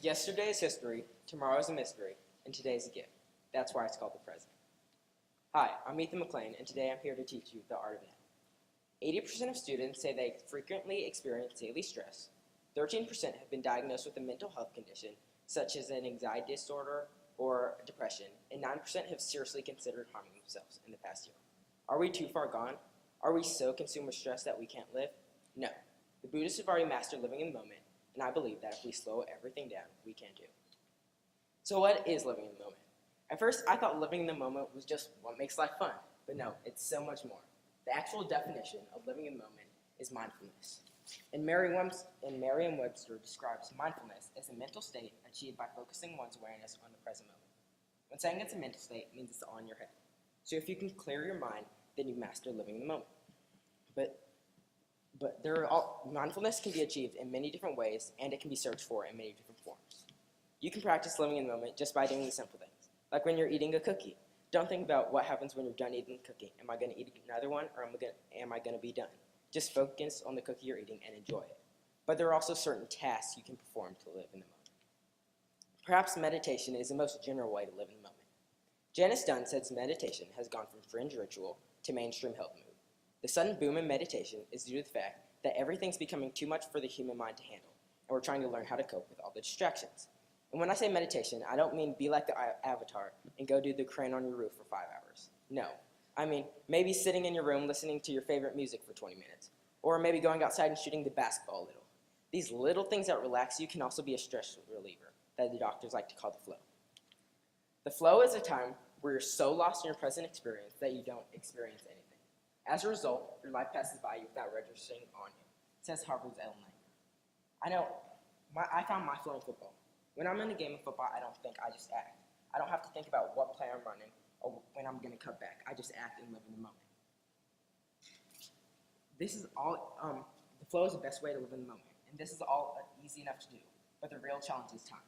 Yesterday is history, tomorrow is a mystery, and today is a gift. That's why it's called the present. Hi, I'm McLean, and today I'm here to teach you the art of now. 80% of students say they frequently experience daily stress. 13% have been diagnosed with a mental health condition, such as an anxiety disorder or depression, and 9% have seriously considered harming themselves in the past year. Are we too far gone? Are we so consumed with stress that we can't live? No. The Buddhists have already mastered living in the moment, and I believe that if we slow everything down, we can too. So what is living in the moment? At first, I thought living in the moment was just what makes life fun, but no, it's so much more. The actual definition of living in the moment is mindfulness. And Merriam-Webster describes mindfulness as a mental state achieved by focusing one's awareness on the present moment. When saying it's a mental state, it means it's all in your head. So if you can clear your mind, then you master living in the moment. But mindfulness can be achieved in many different ways, and it can be searched for in many different forms. You can practice living in the moment just by doing the simple things, like when you're eating a cookie. Don't think about what happens when you're done eating the cookie. Am I going to eat another one, or am I going to be done? Just focus on the cookie you're eating and enjoy it. But there are also certain tasks you can perform to live in the moment. Perhaps meditation is the most general way to live in the moment. Janice Dunn says meditation has gone from fringe ritual to mainstream health move. The sudden boom in meditation is due to the fact that everything's becoming too much for the human mind to handle, and we're trying to learn how to cope with all the distractions. And when I say meditation, I don't mean be like the avatar and go do the crane on your roof for 5 hours. No. I mean, maybe sitting in your room listening to your favorite music for 20 minutes, or maybe going outside and shooting the basketball a little. These little things that relax you can also be a stress reliever that the doctors like to call the flow. The flow is a time where you're so lost in your present experience that you don't experience anything. As a result, your life passes by you without registering on you, says Harvard's Ellen Langer. I found my flow in football. When I'm in a game of football, I don't think, I just act. I don't have to think about what play I'm running or when I'm going to cut back. I just act and live in the moment. This is all, the flow is the best way to live in the moment, and this is all easy enough to do, but the real challenge is time.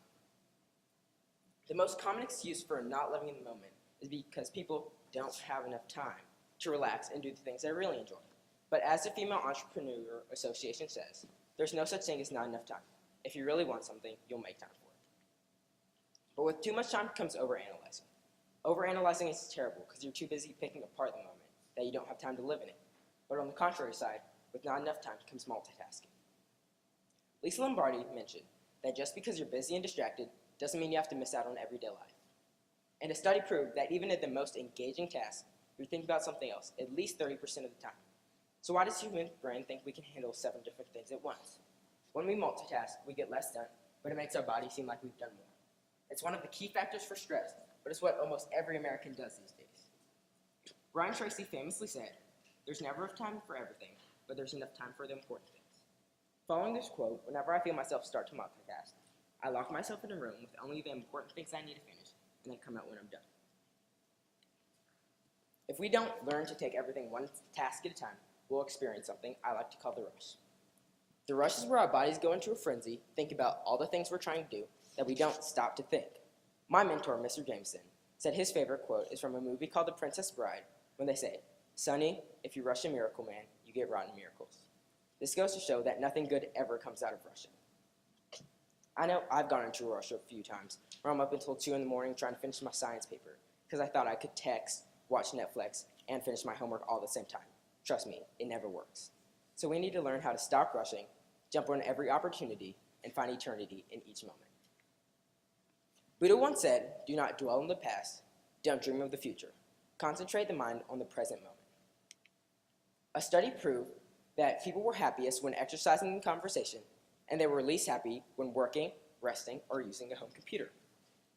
The most common excuse for not living in the moment is because people don't have enough time to relax and do the things they really enjoy. But as the Female Entrepreneur Association says, there's no such thing as not enough time. If you really want something, you'll make time for it. But with too much time comes overanalyzing. Overanalyzing is terrible because you're too busy picking apart the moment that you don't have time to live in it. But on the contrary side, with not enough time comes multitasking. Lisa Lombardi mentioned that just because you're busy and distracted doesn't mean you have to miss out on everyday life. And a study proved that even at the most engaging task, you're thinking about something else at least 30% of the time. So why does the human brain think we can handle 7 different things at once? When we multitask, we get less done, but it makes our body seem like we've done more. It's one of the key factors for stress, but it's what almost every American does these days. Brian Tracy famously said, "There's never enough time for everything, but there's enough time for the important things." Following this quote, whenever I feel myself start to multitask, I lock myself in a room with only the important things I need to finish, and then come out when I'm done. If we don't learn to take everything one task at a time, we'll experience something I like to call the rush. The rush is where our bodies go into a frenzy, think about all the things we're trying to do, that we don't stop to think. My mentor, Mr. Jameson, said his favorite quote is from a movie called The Princess Bride, when they say, "Sonny, if you rush a miracle man, you get rotten miracles." This goes to show that nothing good ever comes out of rushing. I know I've gone into a rush a few times, where I'm up until 2 in the morning trying to finish my science paper, because I thought I could text, watch Netflix, and finish my homework all at the same time. Trust me, it never works. So we need to learn how to stop rushing, jump on every opportunity, and find eternity in each moment. Buddha once said, "Do not dwell on the past, don't dream of the future. Concentrate the mind on the present moment." A study proved that people were happiest when exercising in conversation, and they were least happy when working, resting, or using a home computer.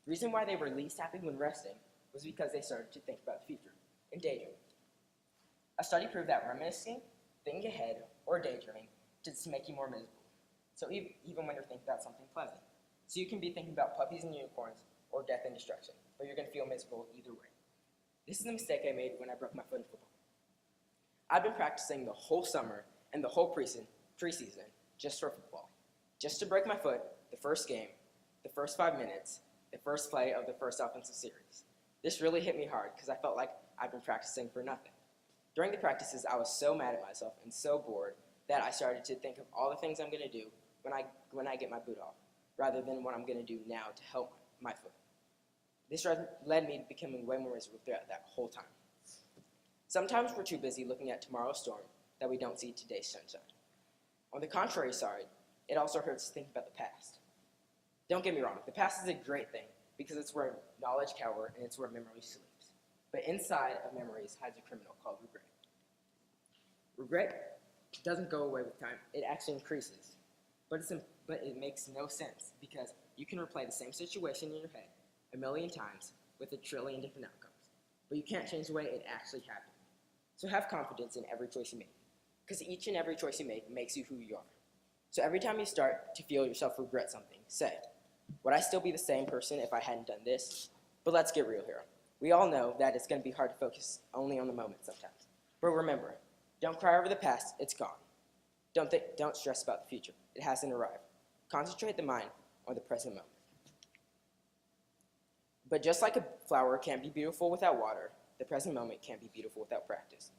The reason why they were least happy when resting was because they started to think about the future and daydreaming. A study proved that reminiscing, thinking ahead, or daydreaming just make you more miserable. So even when you're thinking about something pleasant. So you can be thinking about puppies and unicorns or death and destruction, but you're going to feel miserable either way. This is the mistake I made when I broke my foot in football. I've been practicing the whole summer and the whole preseason just for football. Just to break my foot, the first game, the first 5 minutes, the first play of the first offensive series. This really hit me hard because I felt like I'd been practicing for nothing. During the practices, I was so mad at myself and so bored that I started to think of all the things I'm going to do when I get my boot off. rather than what I'm going to do now to help my foot. This led me to becoming way more miserable throughout that whole time. Sometimes we're too busy looking at tomorrow's storm that we don't see today's sunshine. On the contrary side, it also hurts to think about the past. Don't get me wrong, the past is a great thing because it's where knowledge cowers and it's where memory sleeps. But inside of memories hides a criminal called regret. Regret doesn't go away with time, it actually increases. But it makes no sense because you can replay the same situation in your head a million times with a trillion different outcomes. But you can't change the way it actually happened. So have confidence in every choice you make, because each and every choice you make makes you who you are. So every time you start to feel yourself regret something, say, would I still be the same person if I hadn't done this? But let's get real here. We all know that it's going to be hard to focus only on the moment sometimes. But remember, don't cry over the past, it's gone. Don't stress about the future, it hasn't arrived. Concentrate the mind on the present moment. But just like a flower can't be beautiful without water, the present moment can't be beautiful without practice.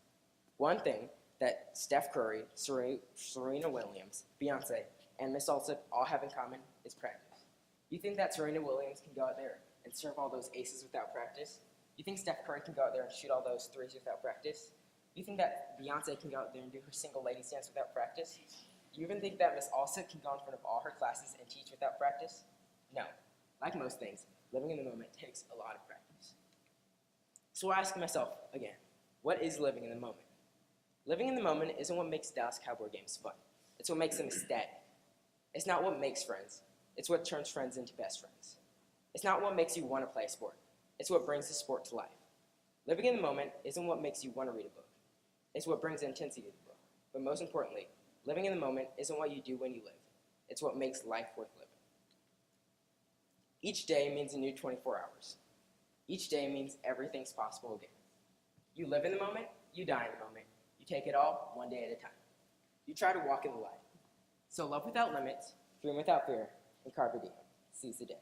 One thing that Steph Curry, Serena Williams, Beyonce, and Miss Alsop all have in common is practice. You think that Serena Williams can go out there and serve all those aces without practice? You think Steph Curry can go out there and shoot all those threes without practice? You think that Beyonce can go out there and do her single ladies dance without practice? You even think that Miss Alsop can go in front of all her classes and teach without practice? No. Like most things, living in the moment takes a lot of practice. So I ask myself again, what is living in the moment? Living in the moment isn't what makes Dallas Cowboy games fun. It's what makes them ecstatic. It's not what makes friends. It's what turns friends into best friends. It's not what makes you want to play a sport. It's what brings the sport to life. Living in the moment isn't what makes you want to read a book. It's what brings intensity to the book. But most importantly, living in the moment isn't what you do when you live. It's what makes life worth living. Each day means a new 24 hours. Each day means everything's possible again. You live in the moment, you die in the moment. You take it all one day at a time. You try to walk in the light. So love without limits, dream without fear, and carpe diem. Seize the day.